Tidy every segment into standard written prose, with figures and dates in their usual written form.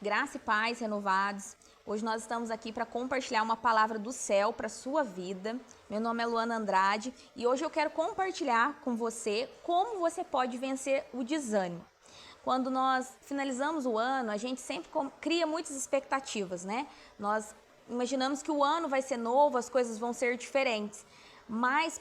Graça e paz renovados. Hoje nós estamos aqui para compartilhar uma palavra do céu para a sua vida. Meu nome é Luana Andrade e hoje eu quero compartilhar com você como você pode vencer o desânimo. Quando nós finalizamos o ano, a gente sempre cria muitas expectativas, né? Nós imaginamos que o ano vai ser novo, as coisas vão ser diferentes. Mas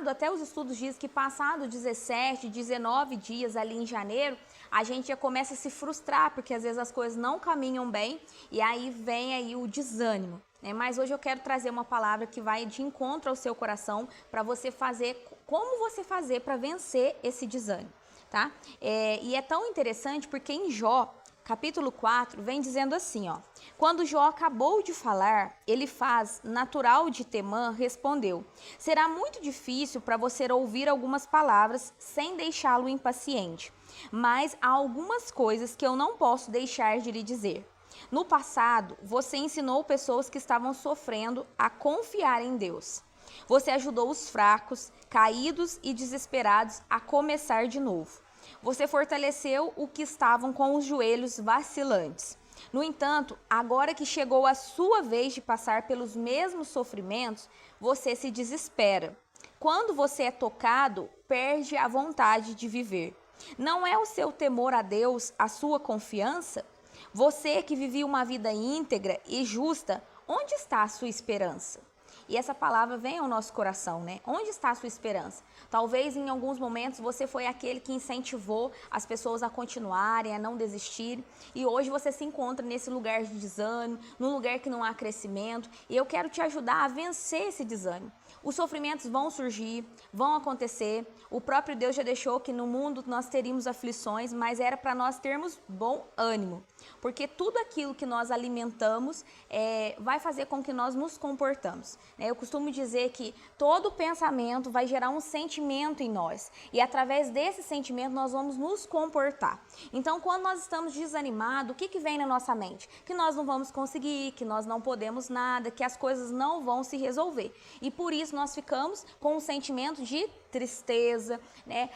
até os estudos dizem que passado 17, 19 dias ali em janeiro, a gente já começa a se frustrar, porque às vezes as coisas não caminham bem e aí vem aí o desânimo, né? Mas hoje eu quero trazer uma palavra que vai de encontro ao seu coração para você fazer, como você fazer para vencer esse desânimo, tá? E é tão interessante porque em Jó, capítulo 4, vem dizendo assim, ó. Quando Jó acabou de falar, Elifaz, natural de Temã, respondeu: será muito difícil para você ouvir algumas palavras sem deixá-lo impaciente, mas há algumas coisas que eu não posso deixar de lhe dizer. No passado, você ensinou pessoas que estavam sofrendo a confiar em Deus. Você ajudou os fracos, caídos e desesperados a começar de novo. Você fortaleceu os que estavam com os joelhos vacilantes. No entanto, agora que chegou a sua vez de passar pelos mesmos sofrimentos, você se desespera. Quando você é tocado, perde a vontade de viver. Não é o seu temor a Deus a sua confiança? Você que vivia uma vida íntegra e justa, onde está a sua esperança? E essa palavra vem ao nosso coração, né? Onde está a sua esperança? Talvez em alguns momentos você foi aquele que incentivou as pessoas a continuarem, a não desistirem. E hoje você se encontra nesse lugar de desânimo, num lugar que não há crescimento. E eu quero te ajudar a vencer esse desânimo. Os sofrimentos vão surgir, vão acontecer. O próprio Deus já deixou que no mundo nós teríamos aflições, mas era para nós termos bom ânimo. Porque tudo aquilo que nós alimentamos vai fazer com que nós nos comportamos. Eu costumo dizer que todo pensamento vai gerar um sentimento em nós. E através desse sentimento nós vamos nos comportar. Então, quando nós estamos desanimados, o que vem na nossa mente? Que nós não vamos conseguir, que nós não podemos nada, que as coisas não vão se resolver. E por isso nós ficamos com um sentimento de tristeza, né?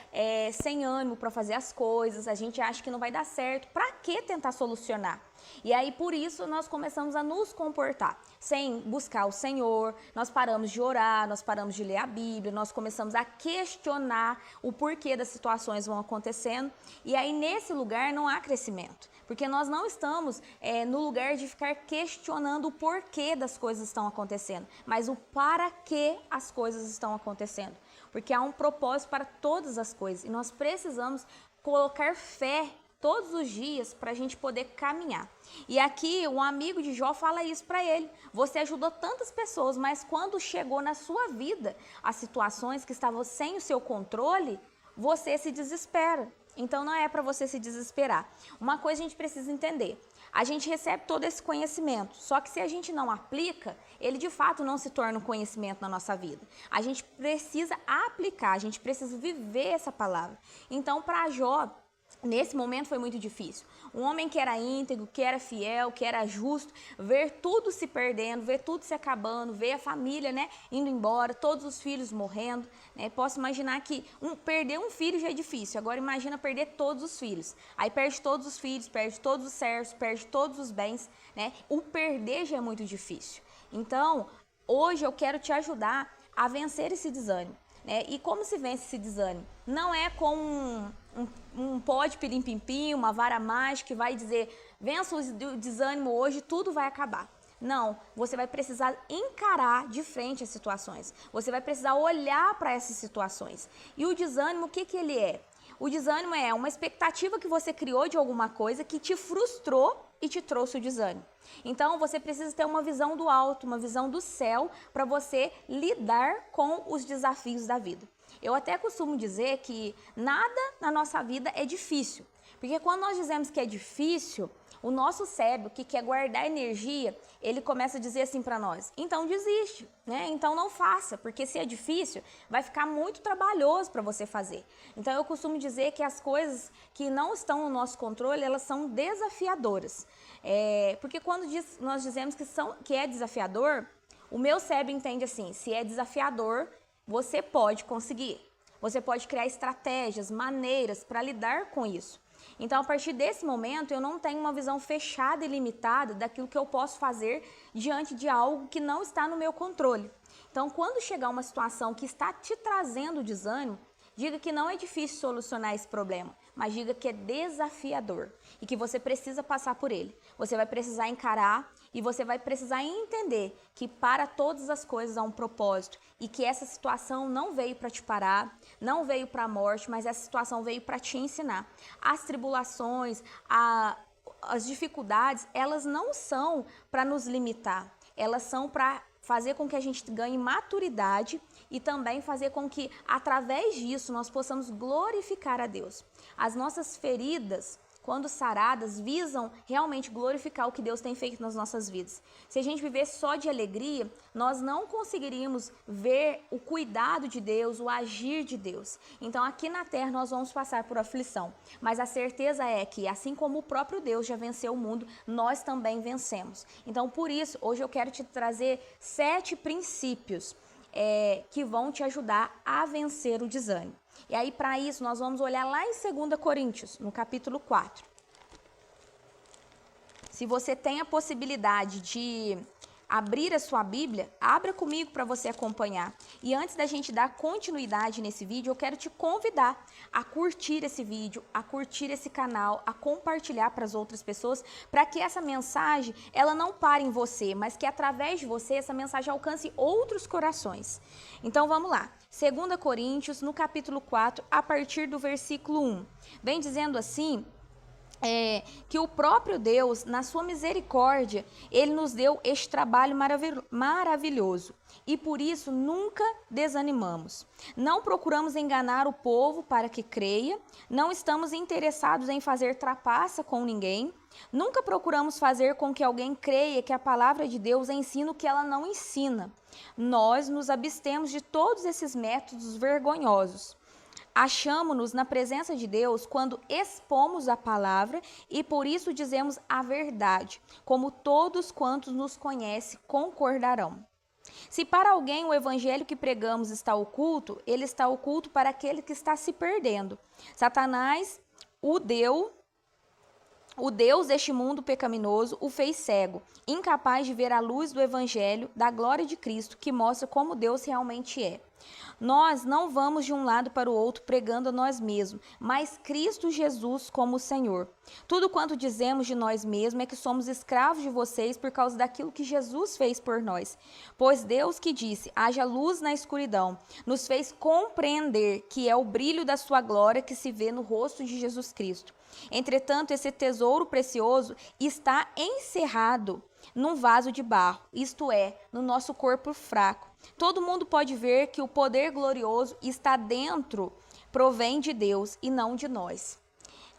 Sem ânimo para fazer as coisas, a gente acha que não vai dar certo. Para que tentar solucionar? E aí, por isso, nós começamos a nos comportar sem buscar o Senhor, nós paramos de orar, nós paramos de ler a Bíblia, nós começamos a questionar o porquê das situações vão acontecendo. E aí, nesse lugar, não há crescimento, porque nós não estamos no lugar de ficar questionando o porquê das coisas estão acontecendo, mas o para que as coisas estão acontecendo. Porque há um propósito para todas as coisas e nós precisamos colocar fé todos os dias para a gente poder caminhar. E aqui um amigo de Jó fala isso para ele. Você ajudou tantas pessoas, mas quando chegou na sua vida as situações que estavam sem o seu controle, você se desespera. Então não é para você se desesperar. Uma coisa a gente precisa entender. A gente recebe todo esse conhecimento, só que se a gente não aplica, ele de fato não se torna um conhecimento na nossa vida. A gente precisa aplicar, a gente precisa viver essa palavra. Então, para Jó, nesse momento foi muito difícil. Um homem que era íntegro, que era fiel, que era justo, ver tudo se perdendo, ver tudo se acabando, ver a família, né, indo embora, todos os filhos morrendo, né? Posso imaginar que perder um filho já é difícil, agora imagina perder todos os filhos. Aí perde todos os filhos, perde todos os servos, perde todos os bens, né? O perder já é muito difícil. Então, hoje eu quero te ajudar a vencer esse desânimo. E como se vence esse desânimo? Não é com um pó de pirim-pim-pim, uma vara mágica que vai dizer vença o desânimo hoje, tudo vai acabar. Não, você vai precisar encarar de frente as situações. Você vai precisar olhar para essas situações. E o desânimo, o que ele é? O desânimo é uma expectativa que você criou de alguma coisa que te frustrou e te trouxe o desânimo. Então, você precisa ter uma visão do alto, uma visão do céu para você lidar com os desafios da vida. Eu até costumo dizer que nada na nossa vida é difícil, porque quando nós dizemos que é difícil, o nosso cérebro, que quer guardar energia, ele começa a dizer assim para nós, então desiste, né? Então não faça, porque se é difícil, vai ficar muito trabalhoso para você fazer. Então eu costumo dizer que as coisas que não estão no nosso controle, elas são desafiadoras. Porque quando nós dizemos que é desafiador, o meu cérebro entende assim, se é desafiador, você pode conseguir. Você pode criar estratégias, maneiras para lidar com isso. Então, a partir desse momento, eu não tenho uma visão fechada e limitada daquilo que eu posso fazer diante de algo que não está no meu controle. Então, quando chegar uma situação que está te trazendo desânimo, diga que não é difícil solucionar esse problema, mas diga que é desafiador e que você precisa passar por ele. Você vai precisar encarar e você vai precisar entender que para todas as coisas há um propósito e que essa situação não veio para te parar, não veio para a morte, mas essa situação veio para te ensinar. As tribulações, as dificuldades, elas não são para nos limitar, elas são para fazer com que a gente ganhe maturidade e também fazer com que, através disso, nós possamos glorificar a Deus. As nossas feridas, quando saradas, visam realmente glorificar o que Deus tem feito nas nossas vidas. Se a gente viver só de alegria, nós não conseguiríamos ver o cuidado de Deus, o agir de Deus. Então, aqui na terra, nós vamos passar por aflição. Mas a certeza é que, assim como o próprio Deus já venceu o mundo, nós também vencemos. Então, por isso, hoje eu quero te trazer 7 princípios que vão te ajudar a vencer o desânimo. E aí, para isso, nós vamos olhar lá em 2 Coríntios, no capítulo 4. Se você tem a possibilidade de abrir a sua Bíblia, abra comigo para você acompanhar. E antes da gente dar continuidade nesse vídeo, eu quero te convidar a curtir esse vídeo, a curtir esse canal, a compartilhar para as outras pessoas, para que essa mensagem, ela não pare em você, mas que através de você, essa mensagem alcance outros corações. Então, vamos lá. 2 Coríntios, no capítulo 4, a partir do versículo 1. Vem dizendo assim, que o próprio Deus, na sua misericórdia, Ele nos deu este trabalho maravilhoso. E por isso nunca desanimamos. Não procuramos enganar o povo para que creia, não estamos interessados em fazer trapaça com ninguém, nunca procuramos fazer com que alguém creia que a palavra de Deus ensina o que ela não ensina. Nós nos abstemos de todos esses métodos vergonhosos. Achamo-nos na presença de Deus quando expomos a palavra e por isso dizemos a verdade, como todos quantos nos conhecem concordarão. Se para alguém o evangelho que pregamos está oculto, ele está oculto para aquele que está se perdendo. Satanás, o Deus deste mundo pecaminoso, o fez cego, incapaz de ver a luz do evangelho, da glória de Cristo, que mostra como Deus realmente é. Nós não vamos de um lado para o outro pregando a nós mesmos, mas Cristo Jesus como Senhor. Tudo quanto dizemos de nós mesmos é que somos escravos de vocês por causa daquilo que Jesus fez por nós. Pois Deus que disse, haja luz na escuridão, nos fez compreender que é o brilho da sua glória que se vê no rosto de Jesus Cristo. Entretanto, esse tesouro precioso está encerrado num vaso de barro, isto é, no nosso corpo fraco. Todo mundo pode ver que o poder glorioso está dentro, provém de Deus e não de nós.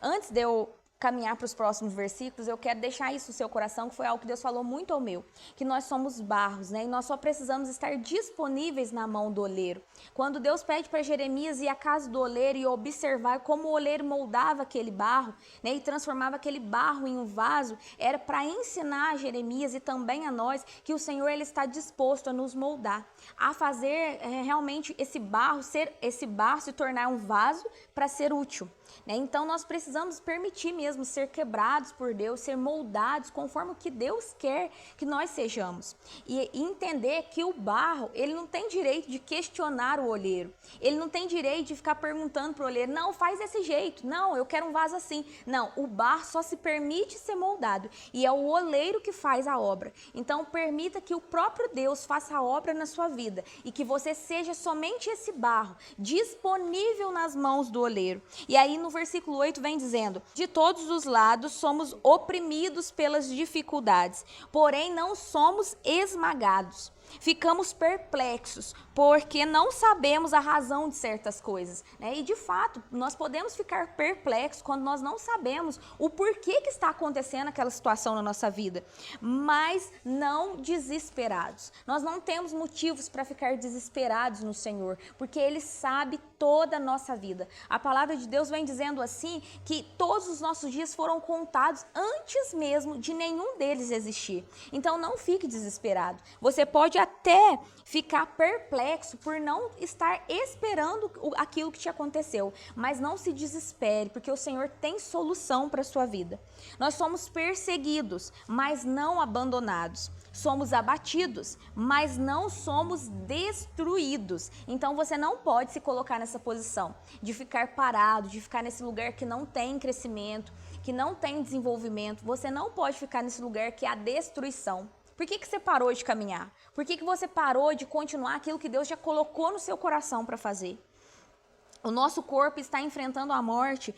Antes de eu caminhar para os próximos versículos, eu quero deixar isso no seu coração, que foi algo que Deus falou muito ao meu, que nós somos barros, né? E nós só precisamos estar disponíveis na mão do oleiro. Quando Deus pede para Jeremias ir à casa do oleiro e observar como o oleiro moldava aquele barro, né? E transformava aquele barro em um vaso, era para ensinar a Jeremias e também a nós que o Senhor ele está disposto a nos moldar, a fazer realmente esse barro se tornar um vaso para ser útil. Então, nós precisamos permitir mesmo ser quebrados por Deus, ser moldados conforme o que Deus quer que nós sejamos. E entender que o barro, ele não tem direito de questionar o olheiro. Ele não tem direito de ficar perguntando para o olheiro, não, faz desse jeito. Não, eu quero um vaso assim. Não, o barro só se permite ser moldado. E é o oleiro que faz a obra. Então, permita que o próprio Deus faça a obra na sua vida. E que você seja somente esse barro, disponível nas mãos do oleiro. E aí, no versículo 8 vem dizendo, de todos os lados somos oprimidos pelas dificuldades, porém não somos esmagados. Ficamos perplexos, porque não sabemos a razão de certas coisas, né? E de fato, nós podemos ficar perplexos quando nós não sabemos o porquê que está acontecendo aquela situação na nossa vida, mas não desesperados. Nós não temos motivos para ficar desesperados no Senhor, porque Ele sabe toda a nossa vida. A palavra de Deus vem dizendo assim, que todos os nossos dias foram contados antes mesmo de nenhum deles existir. Então não fique desesperado. Você pode pode até ficar perplexo por não estar esperando aquilo que te aconteceu, mas não se desespere, porque o Senhor tem solução para a sua vida. Nós somos perseguidos, mas não abandonados. Somos abatidos, mas não somos destruídos. Então você não pode se colocar nessa posição de ficar parado, de ficar nesse lugar que não tem crescimento, que não tem desenvolvimento. Você não pode ficar nesse lugar que há destruição. Por que você parou de caminhar? Por que você parou de continuar aquilo que Deus já colocou no seu coração para fazer? O nosso corpo está enfrentando a morte,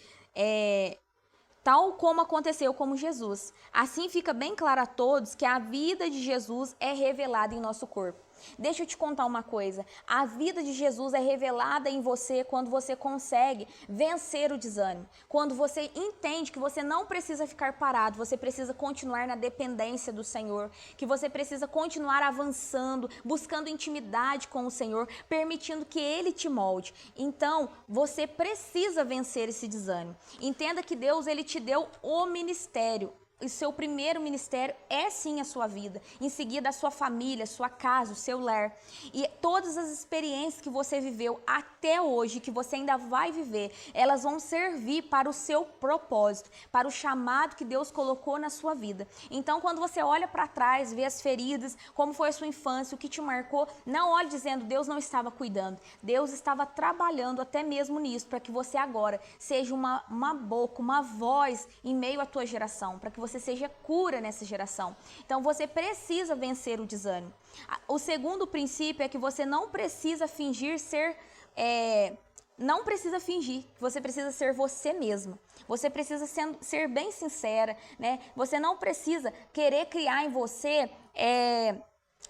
tal como aconteceu com Jesus. Assim fica bem claro a todos que a vida de Jesus é revelada em nosso corpo. Deixa eu te contar uma coisa, a vida de Jesus é revelada em você quando você consegue vencer o desânimo, quando você entende que você não precisa ficar parado, você precisa continuar na dependência do Senhor, que você precisa continuar avançando, buscando intimidade com o Senhor, permitindo que Ele te molde. Então, você precisa vencer esse desânimo. Entenda que Deus, Ele te deu o ministério. O seu primeiro ministério é sim a sua vida, em seguida a sua família, a sua casa, o seu lar. E todas as experiências que você viveu até hoje, que você ainda vai viver, elas vão servir para o seu propósito, para o chamado que Deus colocou na sua vida. Então, quando você olha para trás, vê as feridas, como foi a sua infância, o que te marcou, não olhe dizendo, Deus não estava cuidando. Deus estava trabalhando até mesmo nisso, para que você agora seja uma boca, uma voz em meio à tua geração, para que você seja cura nessa geração. Então você precisa vencer o desânimo. O segundo princípio é que você não precisa fingir ser, não precisa fingir, você precisa ser você mesma. Você precisa ser bem sincera, né? Você não precisa querer criar em você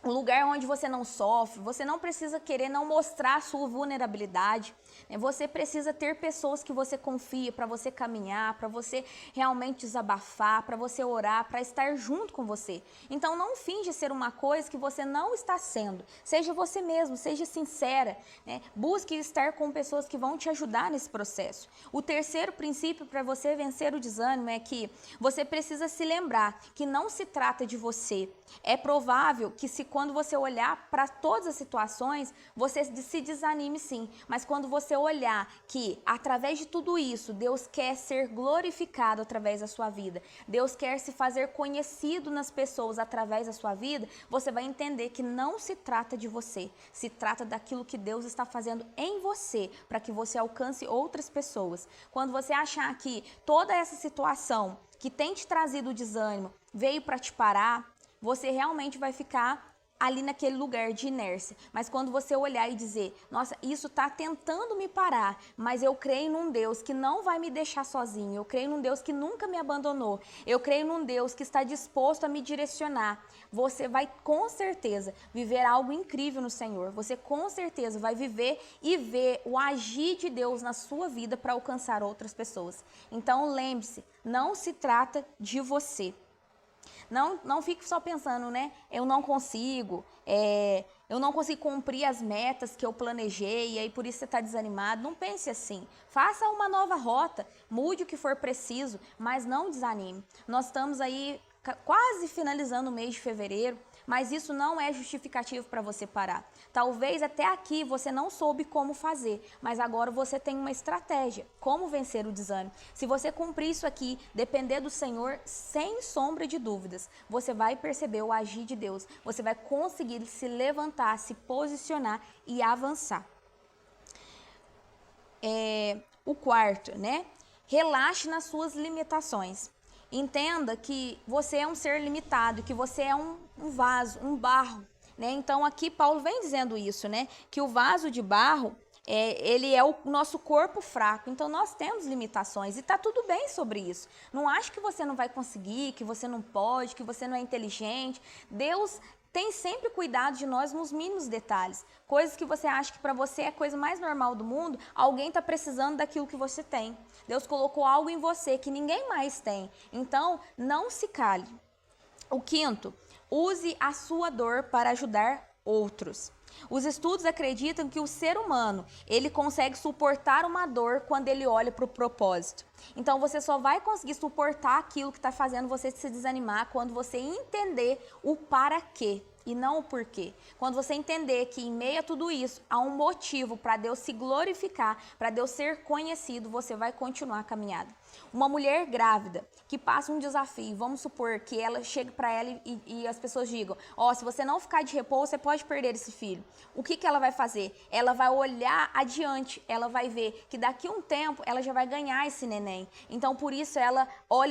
um lugar onde você não sofre, você não precisa querer não mostrar a sua vulnerabilidade, né? Você precisa ter pessoas que você confia para você caminhar, para você realmente desabafar, para você orar, para estar junto com você. Então não finge ser uma coisa que você não está sendo, seja você mesmo, seja sincera, né? Busque estar com pessoas que vão te ajudar nesse processo. O terceiro princípio para você vencer o desânimo é que você precisa se lembrar que não se trata de você. É provável que quando você olhar para todas as situações, você se desanime sim, mas quando você olhar que através de tudo isso, Deus quer ser glorificado através da sua vida, Deus quer se fazer conhecido nas pessoas através da sua vida, você vai entender que não se trata de você, se trata daquilo que Deus está fazendo em você, para que você alcance outras pessoas. Quando você achar que toda essa situação que tem te trazido o desânimo veio para te parar, você realmente vai ficar ali naquele lugar de inércia. Mas quando você olhar e dizer, nossa, isso está tentando me parar, mas eu creio num Deus que não vai me deixar sozinho, eu creio num Deus que nunca me abandonou, eu creio num Deus que está disposto a me direcionar, você vai com certeza viver algo incrível no Senhor, você com certeza vai viver e ver o agir de Deus na sua vida para alcançar outras pessoas. Então lembre-se, não se trata de você. Não fique só pensando, né? Eu não consigo cumprir as metas que eu planejei e aí por isso você está desanimado. Não pense assim. Faça uma nova rota, mude o que for preciso, mas não desanime. Nós estamos aí quase finalizando o mês de fevereiro, mas isso não é justificativo para você parar. Talvez até aqui você não soube como fazer, mas agora você tem uma estratégia, como vencer o desânimo. Se você cumprir isso aqui, depender do Senhor, sem sombra de dúvidas, você vai perceber o agir de Deus, você vai conseguir se levantar, se posicionar e avançar. O quarto, né? Relaxe nas suas limitações. Entenda que você é um ser limitado, que você é um vaso, um barro, né? Então aqui Paulo vem dizendo isso, né? Que o vaso de barro, ele é o nosso corpo fraco, então nós temos limitações e tá tudo bem sobre isso. Não ache que você não vai conseguir, que você não pode, que você não é inteligente. Deus tem sempre cuidado de nós nos mínimos detalhes. Coisas que você acha que para você é a coisa mais normal do mundo, alguém está precisando daquilo que você tem. Deus colocou algo em você que ninguém mais tem. Então, não se cale. O quinto, use a sua dor para ajudar outros. Os estudos acreditam que o ser humano, ele consegue suportar uma dor quando ele olha para o propósito. Então, você só vai conseguir suportar aquilo que está fazendo você se desanimar quando você entender o para quê. e não o porquê. Quando você entender que em meio a tudo isso há um motivo para Deus se glorificar, para Deus ser conhecido, você vai continuar a caminhada. Uma mulher grávida que passa um desafio, vamos supor que ela chegue para ela e as pessoas digam, se você não ficar de repouso, você pode perder esse filho. O que ela vai fazer? Ela vai olhar adiante, ela vai ver que daqui a um tempo ela já vai ganhar esse neném. Então, por isso, ela,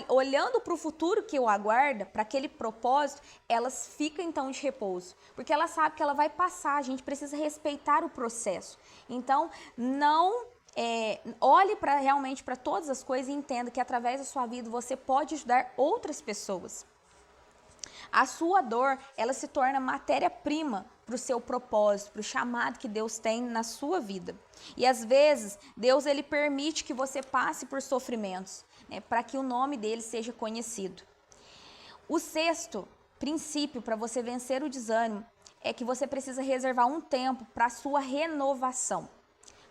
olhando para o futuro que o aguarda, para aquele propósito, ela fica então de repouso. Porque ela sabe que ela vai passar, a gente precisa respeitar o processo. Então, não... olhe realmente para todas as coisas e entenda que através da sua vida você pode ajudar outras pessoas. A sua dor, ela se torna matéria-prima para o seu propósito, para o chamado que Deus tem na sua vida. E às vezes, Deus ele permite que você passe por sofrimentos, né, para que o nome dele seja conhecido. O sexto princípio para você vencer o desânimo é que você precisa reservar um tempo para a sua renovação.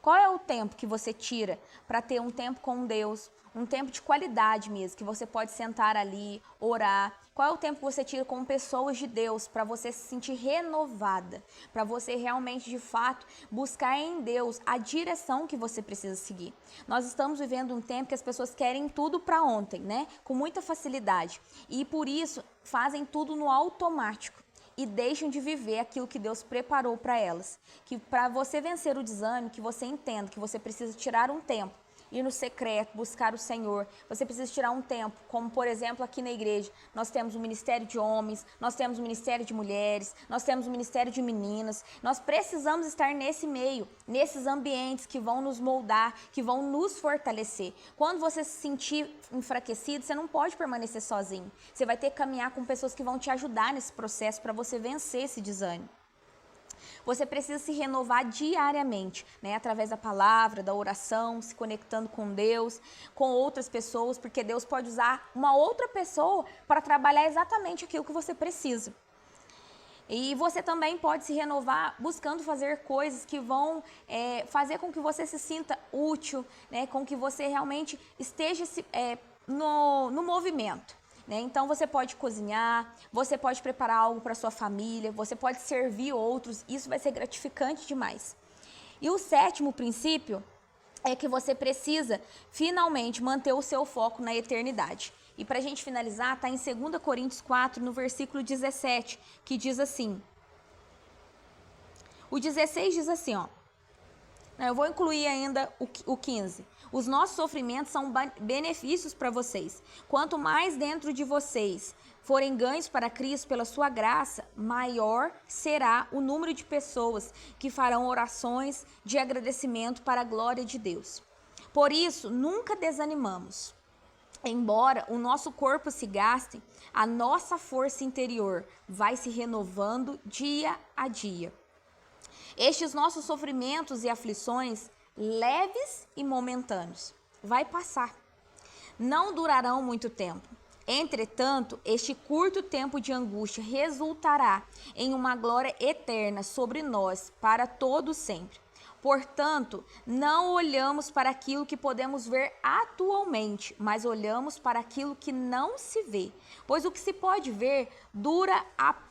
Qual é o tempo que você tira para ter um tempo com Deus, um tempo de qualidade mesmo, que você pode sentar ali, orar? Qual é o tempo que você tira com pessoas de Deus para você se sentir renovada, para você realmente, de fato, buscar em Deus a direção que você precisa seguir? Nós estamos vivendo um tempo que as pessoas querem tudo para ontem, né? Com muita facilidade. E por isso fazem tudo no automático e deixam de viver aquilo que Deus preparou para elas. Que para você vencer o desânimo, que você entenda que você precisa tirar um tempo, ir no secreto, buscar o Senhor. Você precisa tirar um tempo, como por exemplo aqui na igreja, nós temos o ministério de homens, nós temos o ministério de mulheres, nós temos o ministério de meninas. Nós precisamos estar nesse meio, nesses ambientes que vão nos moldar, que vão nos fortalecer. Quando você se sentir enfraquecido, você não pode permanecer sozinho. Você vai ter que caminhar com pessoas que vão te ajudar nesse processo para você vencer esse desânimo. Você precisa se renovar diariamente, né? Através da palavra, da oração, se conectando com Deus, com outras pessoas, porque Deus pode usar uma outra pessoa para trabalhar exatamente aquilo que você precisa. E você também pode se renovar buscando fazer coisas que vão fazer com que você se sinta útil, né? Com que você realmente esteja no movimento. Então você pode cozinhar, você pode preparar algo para sua família, você pode servir outros, isso vai ser gratificante demais. E o sétimo princípio é que você precisa finalmente manter o seu foco na eternidade. E para a gente finalizar, está em 2 Coríntios 4, no versículo 17, que diz assim, o 16 diz assim, eu vou incluir ainda o 15. Os nossos sofrimentos são benefícios para vocês. Quanto mais dentro de vocês forem ganhos para Cristo pela sua graça, maior será o número de pessoas que farão orações de agradecimento para a glória de Deus. Por isso, nunca desanimamos. Embora o nosso corpo se gaste, a nossa força interior vai se renovando dia a dia. Estes nossos sofrimentos e aflições, leves e momentâneos, vai passar. Não durarão muito tempo. Entretanto, este curto tempo de angústia resultará em uma glória eterna sobre nós para todo sempre. Portanto, não olhamos para aquilo que podemos ver atualmente, mas olhamos para aquilo que não se vê. Pois o que se pode ver dura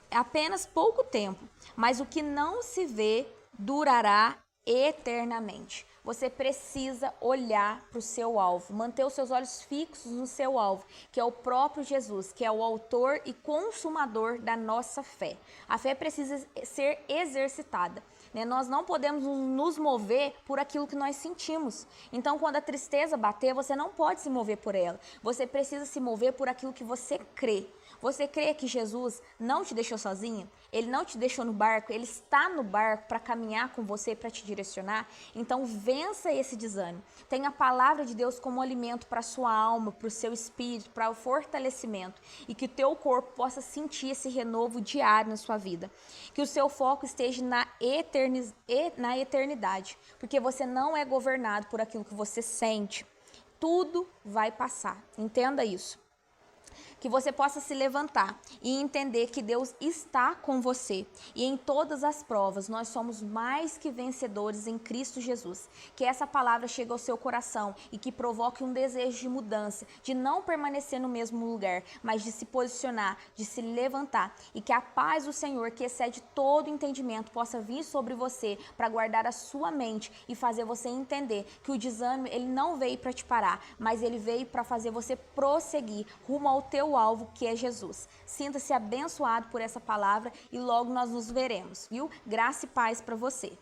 apenas pouco tempo, mas o que não se vê durará eternamente. Você precisa olhar para o seu alvo, manter os seus olhos fixos no seu alvo, que é o próprio Jesus, que é o autor e consumador da nossa fé. A fé precisa ser exercitada. Nós não podemos nos mover por aquilo que nós sentimos. Então, quando a tristeza bater, você não pode se mover por ela. Você precisa se mover por aquilo que você crê. Você crê que Jesus não te deixou sozinha? Ele não te deixou no barco? Ele está no barco para caminhar com você, para te direcionar? Então, vença esse desânimo. Tenha a palavra de Deus como alimento para a sua alma, para o seu espírito, para o fortalecimento. E que o teu corpo possa sentir esse renovo diário na sua vida. Que o seu foco esteja na eternidade. Porque você não é governado por aquilo que você sente. Tudo vai passar. Entenda isso. que você possa se levantar e entender que Deus está com você. E em todas as provas, nós somos mais que vencedores em Cristo Jesus. Que essa palavra chegue ao seu coração e que provoque um desejo de mudança, de não permanecer no mesmo lugar, mas de se posicionar, de se levantar. E que a paz do Senhor, que excede todo entendimento, possa vir sobre você para guardar a sua mente e fazer você entender que o desânimo, ele não veio para te parar, mas ele veio para fazer você prosseguir rumo ao teu alvo, que é Jesus. Sinta-se abençoado por essa palavra e logo nós nos veremos, viu? Graça e paz para você.